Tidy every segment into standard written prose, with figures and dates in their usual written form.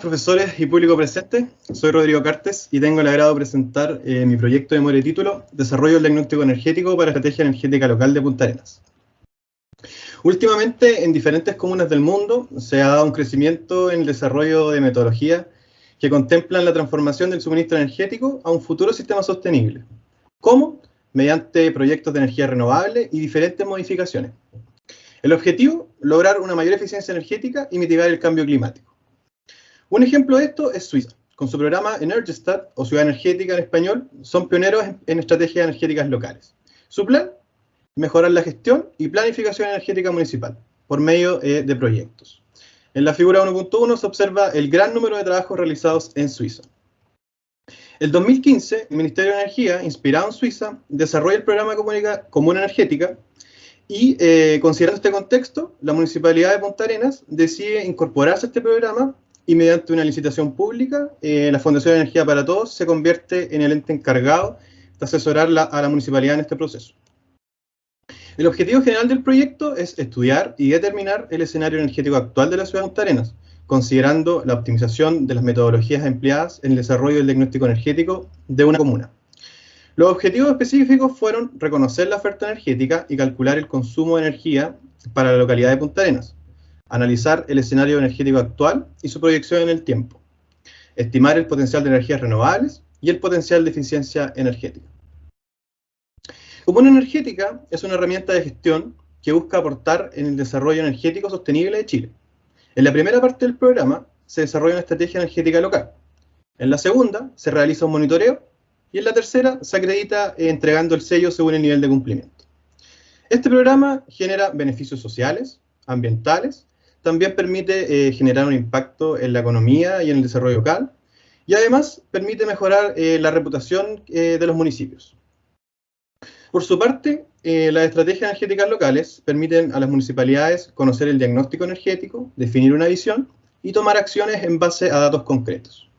profesores y público presente. Soy Rodrigo Cartes y tengo el agrado de presentar mi proyecto de de título Desarrollo del diagnóstico energético para estrategia energética local de Punta Arenas. Últimamente, en diferentes comunas del mundo, se ha dado un crecimiento en el desarrollo de metodologías que contemplan la transformación del suministro energético a un futuro sistema sostenible. ¿Cómo? Mediante proyectos de energía renovable y diferentes modificaciones. El objetivo, lograr una mayor eficiencia energética y mitigar el cambio climático. Un ejemplo de esto es Suiza. Con su programa Energistat, o Ciudad Energética en español, son pioneros en estrategias energéticas locales. Su plan, mejorar la gestión y planificación energética municipal por medio de proyectos. En la figura 1.1 se observa el gran número de trabajos realizados en Suiza. En 2015, el Ministerio de Energía, inspirado en Suiza, desarrolla el programa Común Energética y, considerando este contexto, la Municipalidad de Punta Arenas decide incorporarse a este programa y mediante una licitación pública, la Fundación de Energía para Todos se convierte en el ente encargado de asesorar a la municipalidad en este proceso. El objetivo general del proyecto es estudiar y determinar el escenario energético actual de la ciudad de Punta Arenas, considerando la optimización de las metodologías empleadas en el desarrollo del diagnóstico energético de una comuna. Los objetivos específicos fueron reconocer la oferta energética y calcular el consumo de energía para la localidad de Punta Arenas, analizar el escenario energético actual y su proyección en el tiempo, estimar el potencial de energías renovables y el potencial de eficiencia energética. Común Energética es una herramienta de gestión que busca aportar en el desarrollo energético sostenible de Chile. En la primera parte del programa se desarrolla una estrategia energética local. En la segunda se realiza un monitoreo y en la tercera se acredita entregando el sello según el nivel de cumplimiento. Este programa genera beneficios sociales, ambientales, también permite generar un impacto en la economía y en el desarrollo local y además permite mejorar la reputación de los municipios. Por su parte, las estrategias energéticas locales permiten a las municipalidades conocer el diagnóstico energético, definir una visión y tomar acciones en base a datos concretos.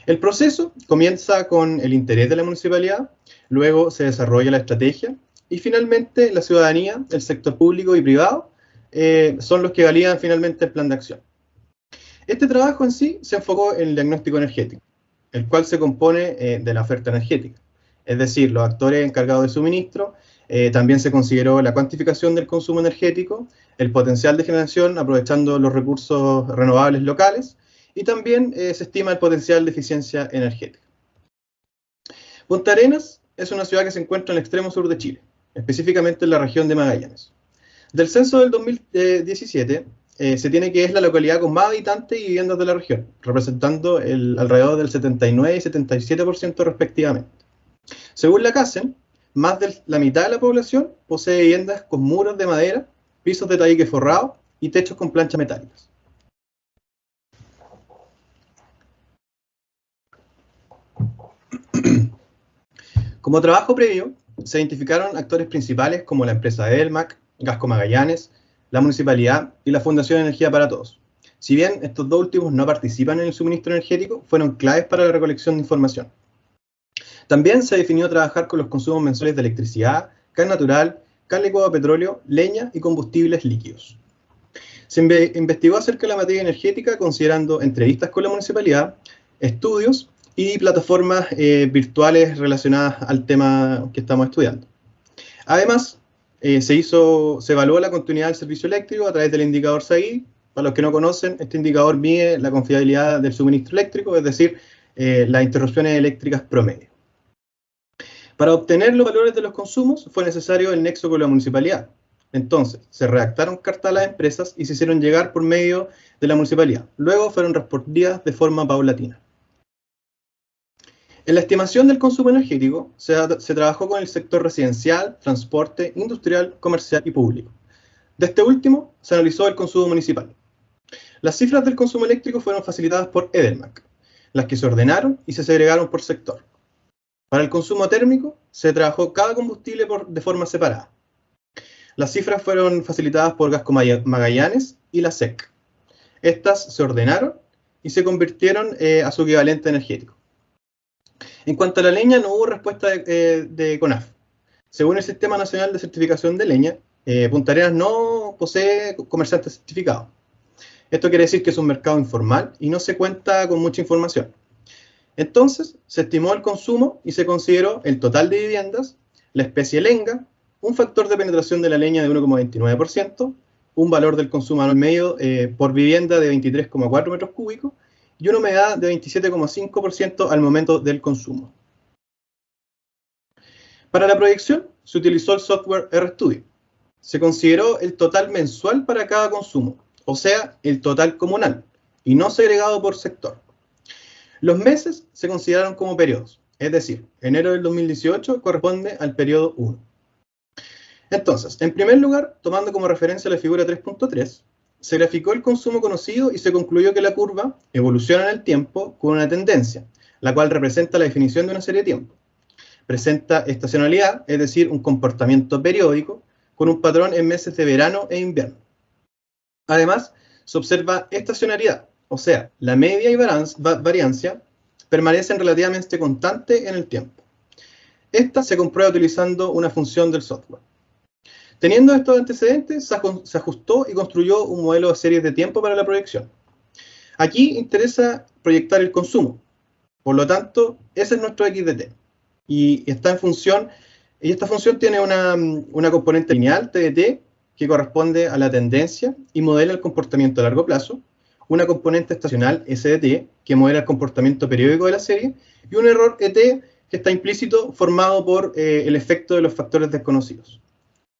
El proceso comienza con el interés de la municipalidad, luego se desarrolla la estrategia y finalmente la ciudadanía, el sector público y privado son los que validan finalmente el plan de acción. Este trabajo en sí se enfocó en el diagnóstico energético, el cual se compone de la oferta energética. Es decir, los actores encargados de suministro, también se consideró la cuantificación del consumo energético, el potencial de generación aprovechando los recursos renovables locales y también se estima el potencial de eficiencia energética. Punta Arenas es una ciudad que se encuentra en el extremo sur de Chile, específicamente en la región de Magallanes. Del censo del 2017 se tiene que es la localidad con más habitantes y viviendas de la región, representando alrededor del 79 y 77% respectivamente. Según la CASEN, más de la mitad de la población posee viviendas con muros de madera, pisos de tabique forrado y techos con planchas metálicas. Como trabajo previo, se identificaron actores principales como la empresa Edelmac, Gasco Magallanes, la municipalidad y la Fundación de Energía para Todos. Si bien estos dos últimos no participan en el suministro energético, fueron claves para la recolección de información. También se definió trabajar con los consumos mensuales de electricidad, gas natural, gas licuado de petróleo, leña y combustibles líquidos. Se investigó acerca de la materia energética considerando entrevistas con la municipalidad, estudios y plataformas virtuales relacionadas al tema que estamos estudiando. Además, se evaluó la continuidad del servicio eléctrico a través del indicador SAIDI. Para los que no conocen, este indicador mide la confiabilidad del suministro eléctrico, es decir, las interrupciones eléctricas promedio. Para obtener los valores de los consumos fue necesario el nexo con la municipalidad. Entonces, se redactaron cartas a las empresas y se hicieron llegar por medio de la municipalidad. Luego fueron respondidas de forma paulatina. En la estimación del consumo energético se trabajó con el sector residencial, transporte, industrial, comercial y público. De este último se analizó el consumo municipal. Las cifras del consumo eléctrico fueron facilitadas por Edelmac, las que se ordenaron y se segregaron por sector. Para el consumo térmico, se trabajó cada combustible de forma separada. Las cifras fueron facilitadas por Gasco Magallanes y la SEC. Estas se ordenaron y se convirtieron a su equivalente energético. En cuanto a la leña, no hubo respuesta de CONAF. Según el Sistema Nacional de Certificación de Leña, Punta Arenas no posee comerciantes certificados. Esto quiere decir que es un mercado informal y no se cuenta con mucha información. Entonces, se estimó el consumo y se consideró el total de viviendas, la especie lenga, un factor de penetración de la leña de 1,29%, un valor del consumo anual medio por vivienda de 23,4 metros cúbicos y una humedad de 27,5% al momento del consumo. Para la proyección, se utilizó el software RStudio. Se consideró el total mensual para cada consumo, o sea, el total comunal, y no segregado por sector. Los meses se consideraron como periodos, es decir, enero del 2018 corresponde al periodo 1. Entonces, en primer lugar, tomando como referencia la figura 3.3, se graficó el consumo conocido y se concluyó que la curva evoluciona en el tiempo con una tendencia, la cual representa la definición de una serie de tiempo. Presenta estacionalidad, es decir, un comportamiento periódico, con un patrón en meses de verano e invierno. Además, se observa estacionalidad, o sea, la media y variancia permanecen relativamente constantes en el tiempo. Esta se comprueba utilizando una función del software. Teniendo estos antecedentes, se ajustó y construyó un modelo de series de tiempo para la proyección. Aquí interesa proyectar el consumo, por lo tanto, ese es nuestro x de t. Y está en función, y esta función tiene una componente lineal, t de t, que corresponde a la tendencia y modela el comportamiento a largo plazo, una componente estacional, s de t, que modela el comportamiento periódico de la serie, y un error et, que está implícito, formado por el efecto de los factores desconocidos.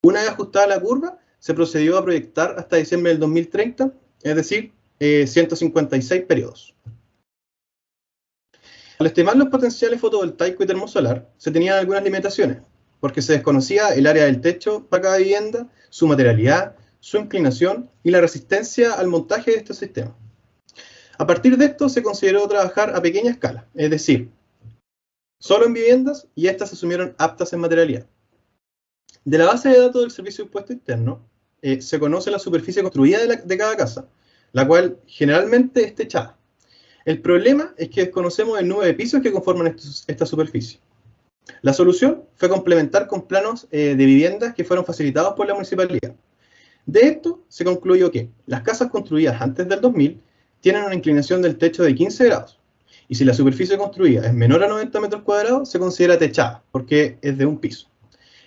Una vez ajustada la curva, se procedió a proyectar hasta diciembre del 2030, es decir, 156 periodos. Al estimar los potenciales fotovoltaico y termosolar, se tenían algunas limitaciones, porque se desconocía el área del techo para cada vivienda, su materialidad, su inclinación y la resistencia al montaje de este sistema. A partir de esto se consideró trabajar a pequeña escala, es decir, solo en viviendas, y estas se asumieron aptas en materialidad. De la base de datos del Servicio de Impuesto Interno, se conoce la superficie construida de cada casa, la cual generalmente es techada. El problema es que desconocemos el número de pisos que conforman esta superficie. La solución fue complementar con planos de viviendas que fueron facilitados por la municipalidad. De esto se concluyó que las casas construidas antes del 2000 tienen una inclinación del techo de 15 grados, y si la superficie construida es menor a 90 metros cuadrados, se considera techada, porque es de un piso.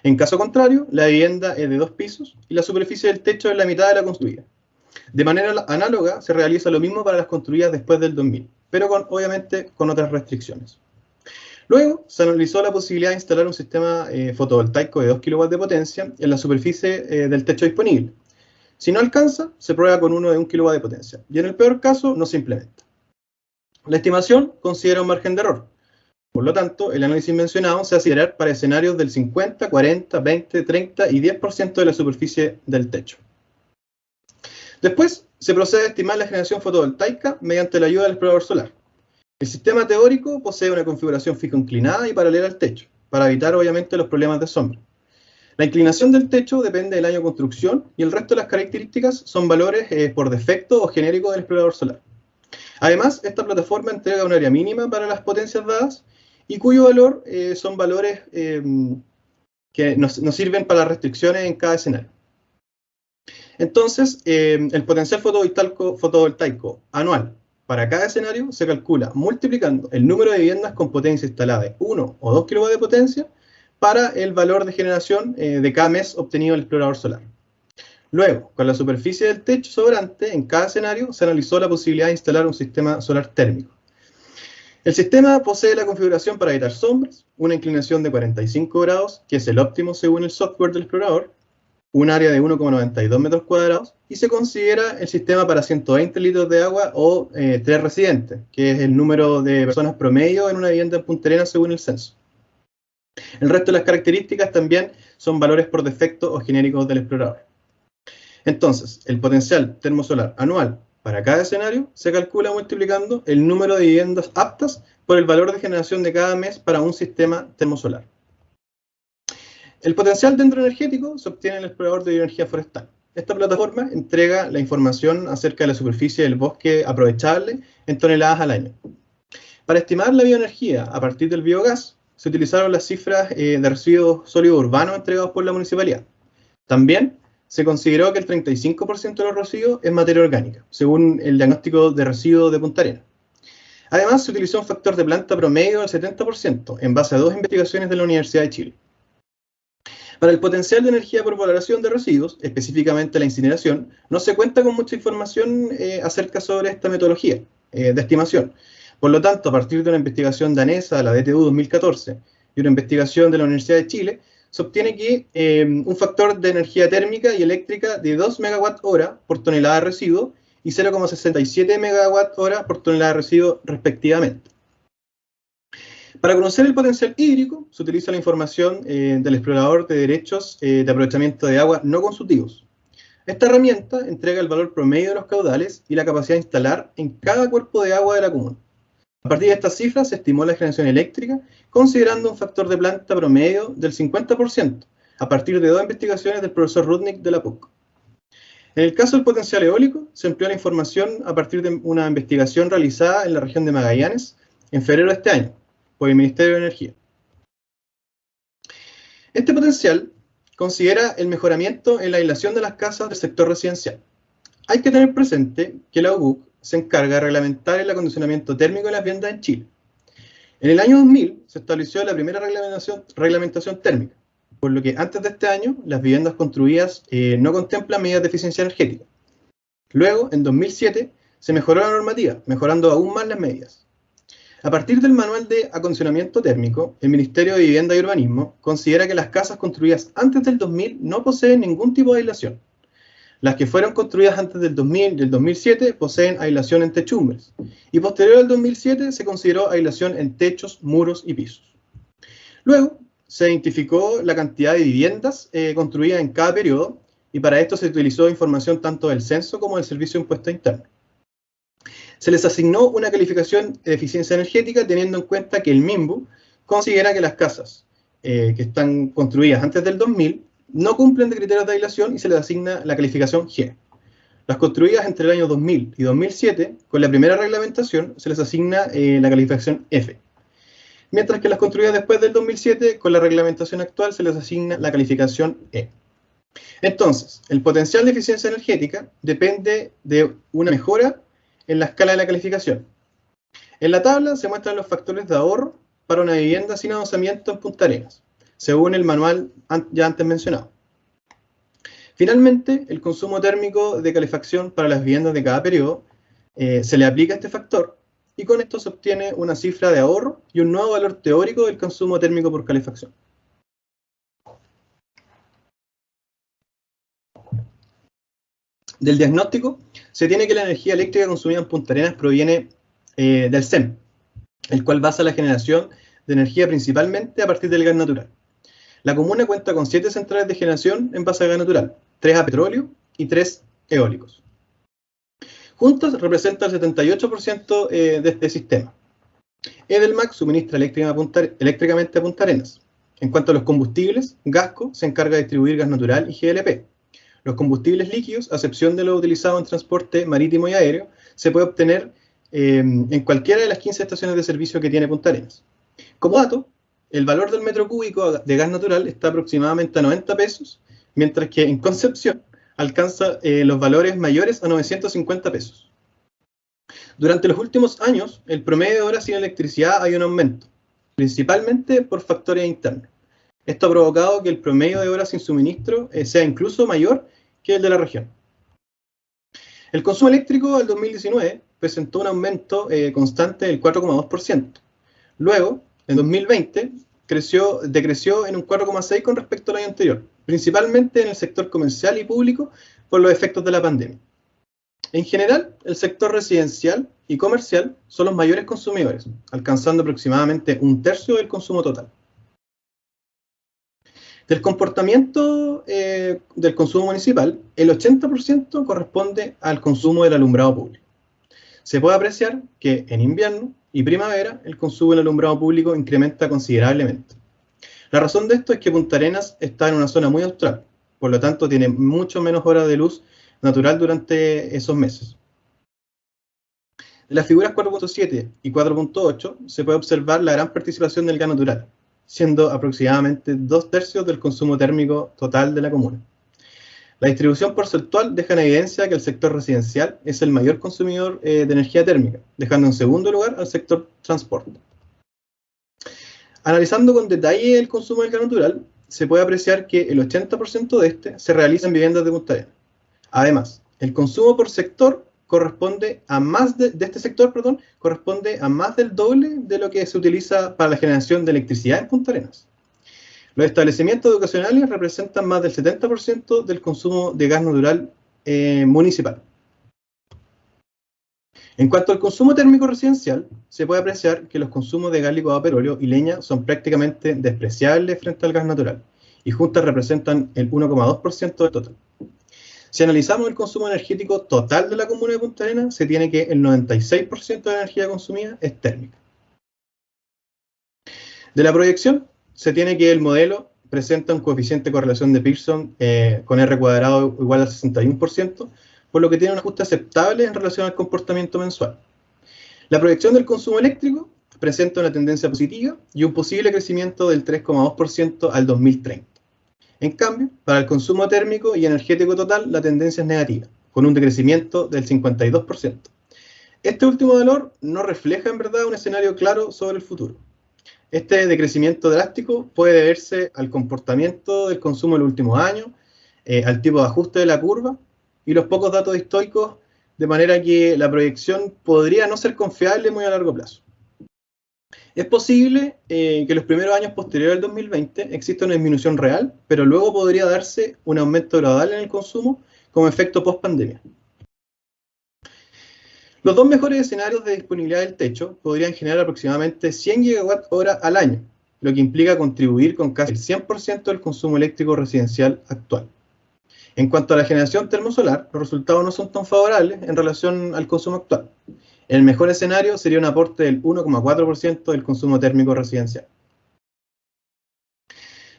En caso contrario, la vivienda es de 2 pisos y la superficie del techo es la mitad de la construida. De manera análoga, se realiza lo mismo para las construidas después del 2000, pero obviamente con otras restricciones. Luego, se analizó la posibilidad de instalar un sistema fotovoltaico de 2 kW de potencia en la superficie del techo disponible. Si no alcanza, se prueba con uno de 1 kW de potencia, y en el peor caso, no se implementa. La estimación considera un margen de error. Por lo tanto, el análisis mencionado se hace considerar para escenarios del 50, 40, 20, 30 y 10% de la superficie del techo. Después, se procede a estimar la generación fotovoltaica mediante la ayuda del explorador solar. El sistema teórico posee una configuración fija inclinada y paralela al techo, para evitar obviamente los problemas de sombra. La inclinación del techo depende del año de construcción y el resto de las características son valores por defecto o genéricos del explorador solar. Además, esta plataforma entrega un área mínima para las potencias dadas y cuyo valor son valores que nos sirven para las restricciones en cada escenario. Entonces, el potencial fotovoltaico anual para cada escenario se calcula multiplicando el número de viviendas con potencia instalada de 1 o 2 kW de potencia para el valor de generación de cada mes obtenido del explorador solar. Luego, con la superficie del techo sobrante, en cada escenario se analizó la posibilidad de instalar un sistema solar térmico. El sistema posee la configuración para evitar sombras, una inclinación de 45 grados, que es el óptimo según el software del explorador, un área de 1,92 metros cuadrados, y se considera el sistema para 120 litros de agua o 3 residentes, que es el número de personas promedio en una vivienda en Punta Arenas según el censo. El resto de las características también son valores por defecto o genéricos del explorador. Entonces, el potencial termosolar anual para cada escenario se calcula multiplicando el número de viviendas aptas por el valor de generación de cada mes para un sistema termosolar. El potencial dentro energético se obtiene en el explorador de bioenergía forestal. Esta plataforma entrega la información acerca de la superficie del bosque aprovechable en toneladas al año. Para estimar la bioenergía a partir del biogás, se utilizaron las cifras de residuos sólidos urbanos entregados por la municipalidad. También se consideró que el 35% de los residuos es materia orgánica, según el diagnóstico de residuos de Punta Arenas. Además, se utilizó un factor de planta promedio del 70%, en base a 2 investigaciones de la Universidad de Chile. Para el potencial de energía por valoración de residuos, específicamente la incineración, no se cuenta con mucha información acerca sobre esta metodología de estimación. Por lo tanto, a partir de una investigación danesa, la DTU 2014, y una investigación de la Universidad de Chile, se obtiene que un factor de energía térmica y eléctrica de 2 MWh por tonelada de residuo y 0,67 MWh por tonelada de residuo respectivamente. Para conocer el potencial hídrico, se utiliza la información del explorador de derechos de aprovechamiento de agua no consultivos. Esta herramienta entrega el valor promedio de los caudales y la capacidad de instalar en cada cuerpo de agua de la comuna. A partir de estas cifras se estimó la generación eléctrica considerando un factor de planta promedio del 50%, a partir de 2 investigaciones del profesor Rudnick de la PUC. En el caso del potencial eólico, se empleó la información a partir de una investigación realizada en la región de Magallanes en febrero de este año, por el Ministerio de Energía. Este potencial considera el mejoramiento en la aislación de las casas del sector residencial. Hay que tener presente que la UBUC se encarga de reglamentar el acondicionamiento térmico de las viviendas en Chile. En el año 2000 se estableció la primera reglamentación térmica, por lo que antes de este año las viviendas construidas no contemplan medidas de eficiencia energética. Luego, en 2007, se mejoró la normativa, mejorando aún más las medidas. A partir del manual de acondicionamiento térmico, el Ministerio de Vivienda y Urbanismo considera que las casas construidas antes del 2000 no poseen ningún tipo de aislación. Las que fueron construidas antes del 2000 y el 2007 poseen aislación en techumbres, y posterior al 2007 se consideró aislación en techos, muros y pisos. Luego, se identificó la cantidad de viviendas construidas en cada periodo, y para esto se utilizó información tanto del censo como del Servicio de Impuesto Interno. Se les asignó una calificación de eficiencia energética teniendo en cuenta que el MIMBU considera que las casas que están construidas antes del 2000 no cumplen de criterios de aislación y se les asigna la calificación G. Las construidas entre el año 2000 y 2007, con la primera reglamentación, se les asigna la calificación F. Mientras que las construidas después del 2007, con la reglamentación actual, se les asigna la calificación E. Entonces, el potencial de eficiencia energética depende de una mejora en la escala de la calificación. En la tabla se muestran los factores de ahorro para una vivienda sin adosamiento en Punta Arenas, según el manual ya antes mencionado. Finalmente, el consumo térmico de calefacción para las viviendas de cada periodo se le aplica este factor y con esto se obtiene una cifra de ahorro y un nuevo valor teórico del consumo térmico por calefacción. Del diagnóstico, se tiene que la energía eléctrica consumida en Punta Arenas proviene del CEM, el cual basa la generación de energía principalmente a partir del gas natural. La comuna cuenta con 7 centrales de generación en base a gas natural, 3 a petróleo y 3 eólicos. Juntas representan el 78% de este sistema. Edelmac suministra eléctricamente a Punta Arenas. En cuanto a los combustibles, Gasco se encarga de distribuir gas natural y GLP. Los combustibles líquidos, a excepción de los utilizados en transporte marítimo y aéreo, se puede obtener en cualquiera de las 15 estaciones de servicio que tiene Punta Arenas. Como dato, el valor del metro cúbico de gas natural está aproximadamente a 90 pesos, mientras que en Concepción alcanza los valores mayores a 950 pesos. Durante los últimos años, el promedio de horas sin electricidad ha ido en aumento, principalmente por factores internos. Esto ha provocado que el promedio de horas sin suministro sea incluso mayor que el de la región. El consumo eléctrico al 2019 presentó un aumento constante del 4,2%. Luego, en 2020, decreció en un 4,6% con respecto al año anterior, principalmente en el sector comercial y público por los efectos de la pandemia. En general, el sector residencial y comercial son los mayores consumidores, alcanzando aproximadamente un tercio del consumo total. Del comportamiento del consumo municipal, el 80% corresponde al consumo del alumbrado público. Se puede apreciar que en invierno y primavera el consumo del alumbrado público incrementa considerablemente. La razón de esto es que Punta Arenas está en una zona muy austral, por lo tanto tiene mucho menos horas de luz natural durante esos meses. En las figuras 4.7 y 4.8 se puede observar la gran participación del gas natural, siendo aproximadamente 2/3 del consumo térmico total de la comuna. La distribución porcentual deja en evidencia que el sector residencial es el mayor consumidor de energía térmica, dejando en segundo lugar al sector transporte. Analizando con detalle el consumo del gas natural, se puede apreciar que el 80% de este se realiza en viviendas de Punta Arenas. Además, el consumo por sector corresponde a más este sector, corresponde a más del doble de lo que se utiliza para la generación de electricidad en Punta Arenas. Los establecimientos educacionales representan más del 70% del consumo de gas natural municipal. En cuanto al consumo térmico residencial, se puede apreciar que los consumos de gas licuado a petróleo y leña son prácticamente despreciables frente al gas natural, y juntas representan el 1,2% del total. Si analizamos el consumo energético total de la comuna de Punta Arenas, se tiene que el 96% de la energía consumida es térmica. De la proyección, se tiene que el modelo presenta un coeficiente de correlación de Pearson con R cuadrado igual al 61%, por lo que tiene un ajuste aceptable en relación al comportamiento mensual. La proyección del consumo eléctrico presenta una tendencia positiva y un posible crecimiento del 3,2% al 2030. En cambio, para el consumo térmico y energético total, la tendencia es negativa, con un decrecimiento del 52%. Este último valor no refleja en verdad un escenario claro sobre el futuro. Este decrecimiento drástico puede deberse al comportamiento del consumo en los últimos años, al tipo de ajuste de la curva y los pocos datos históricos, de manera que la proyección podría no ser confiable muy a largo plazo. Es posible que en los primeros años posteriores al 2020 exista una disminución real, pero luego podría darse un aumento gradual en el consumo como efecto post-pandemia. Los dos mejores escenarios de disponibilidad del techo podrían generar aproximadamente 100 GWh al año, lo que implica contribuir con casi el 100% del consumo eléctrico residencial actual. En cuanto a la generación termosolar, los resultados no son tan favorables en relación al consumo actual. El mejor escenario sería un aporte del 1,4% del consumo térmico residencial.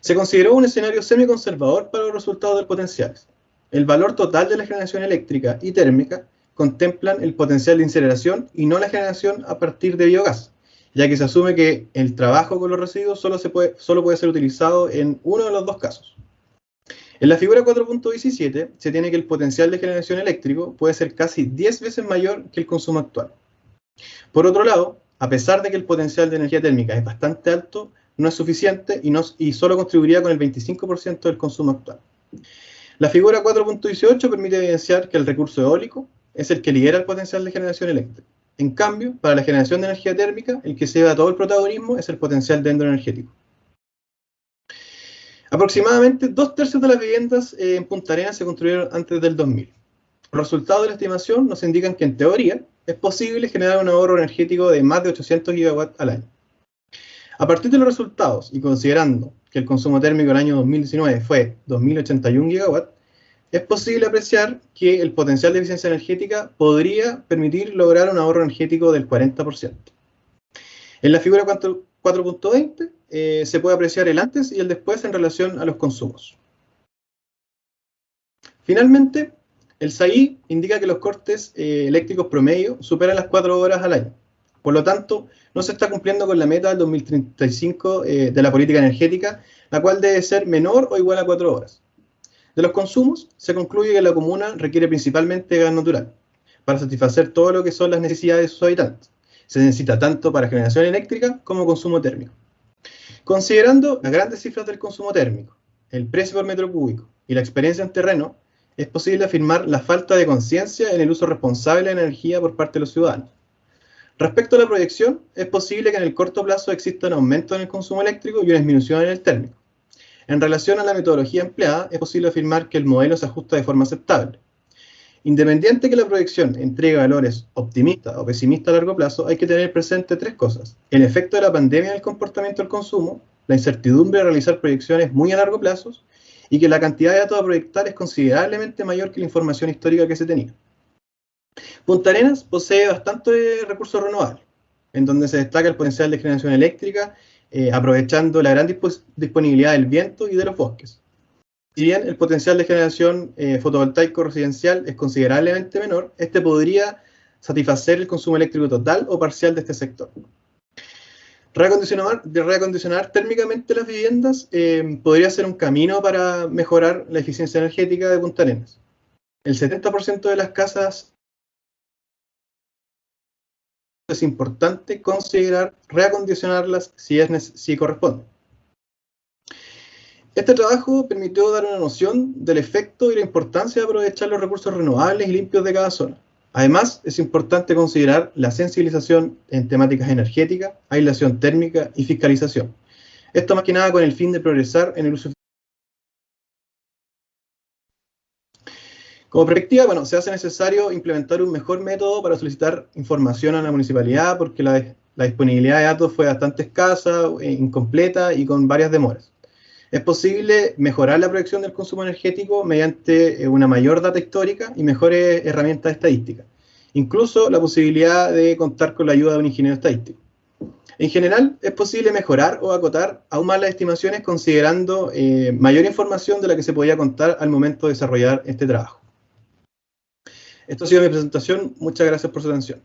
Se consideró un escenario semiconservador para los resultados del potenciales. El valor total de la generación eléctrica y térmica contemplan el potencial de incineración y no la generación a partir de biogás, ya que se asume que el trabajo con los residuos solo puede ser utilizado en uno de los dos casos. En la figura 4.17 se tiene que el potencial de generación eléctrico puede ser casi 10 veces mayor que el consumo actual. Por otro lado, a pesar de que el potencial de energía térmica es bastante alto, no es suficiente y solo contribuiría con el 25% del consumo actual. La figura 4.18 permite evidenciar que el recurso eólico es el que lidera el potencial de generación eléctrica. En cambio, para la generación de energía térmica, el que se lleva todo el protagonismo es el potencial dendroenergético. Aproximadamente 2/3 de las viviendas en Punta Arenas se construyeron antes del 2000. Los resultados de la estimación nos indican que, en teoría, es posible generar un ahorro energético de más de 800 gigawatts al año. A partir de los resultados, y considerando que el consumo térmico en el año 2019 fue 2.081 gigawatts, es posible apreciar que el potencial de eficiencia energética podría permitir lograr un ahorro energético del 40%. En la figura 4.20 se puede apreciar el antes y el después en relación a los consumos. Finalmente, el SAI indica que los cortes eléctricos promedio superan las 4 horas al año. Por lo tanto, no se está cumpliendo con la meta del 2035 de la política energética, la cual debe ser menor o igual a 4 horas. De los consumos, se concluye que la comuna requiere principalmente gas natural para satisfacer todo lo que son las necesidades de sus habitantes. Se necesita tanto para generación eléctrica como consumo térmico. Considerando las grandes cifras del consumo térmico, el precio por metro cúbico y la experiencia en terreno, es posible afirmar la falta de conciencia en el uso responsable de la energía por parte de los ciudadanos. Respecto a la proyección, es posible que en el corto plazo exista un aumento en el consumo eléctrico y una disminución en el térmico. En relación a la metodología empleada, es posible afirmar que el modelo se ajusta de forma aceptable. Independiente que la proyección entregue valores optimistas o pesimistas a largo plazo, hay que tener presente 3 cosas: el efecto de la pandemia en el comportamiento del consumo, la incertidumbre de realizar proyecciones muy a largo plazo, y que la cantidad de datos a proyectar es considerablemente mayor que la información histórica que se tenía. Punta Arenas posee bastante recursos renovables, en donde se destaca el potencial de generación eléctrica, aprovechando la gran disponibilidad del viento y de los bosques. Si bien el potencial de generación fotovoltaico residencial es considerablemente menor, este podría satisfacer el consumo eléctrico total o parcial de este sector. Reacondicionar térmicamente las viviendas podría ser un camino para mejorar la eficiencia energética de Punta Arenas. El 70% de las casas es importante considerar reacondicionarlas si corresponde. Este trabajo permitió dar una noción del efecto y la importancia de aprovechar los recursos renovables y limpios de cada zona. Además, es importante considerar la sensibilización en temáticas energéticas, aislación térmica y fiscalización. Esto más que nada con el fin de progresar en el uso. Como perspectiva, bueno, se hace necesario implementar un mejor método para solicitar información a la municipalidad porque la disponibilidad de datos fue bastante escasa, incompleta y con varias demoras. Es posible mejorar la proyección del consumo energético mediante una mayor data histórica y mejores herramientas estadísticas. Incluso la posibilidad de contar con la ayuda de un ingeniero estadístico. En general, es posible mejorar o acotar aún más las estimaciones considerando mayor información de la que se podía contar al momento de desarrollar este trabajo. Esto ha sido mi presentación. Muchas gracias por su atención.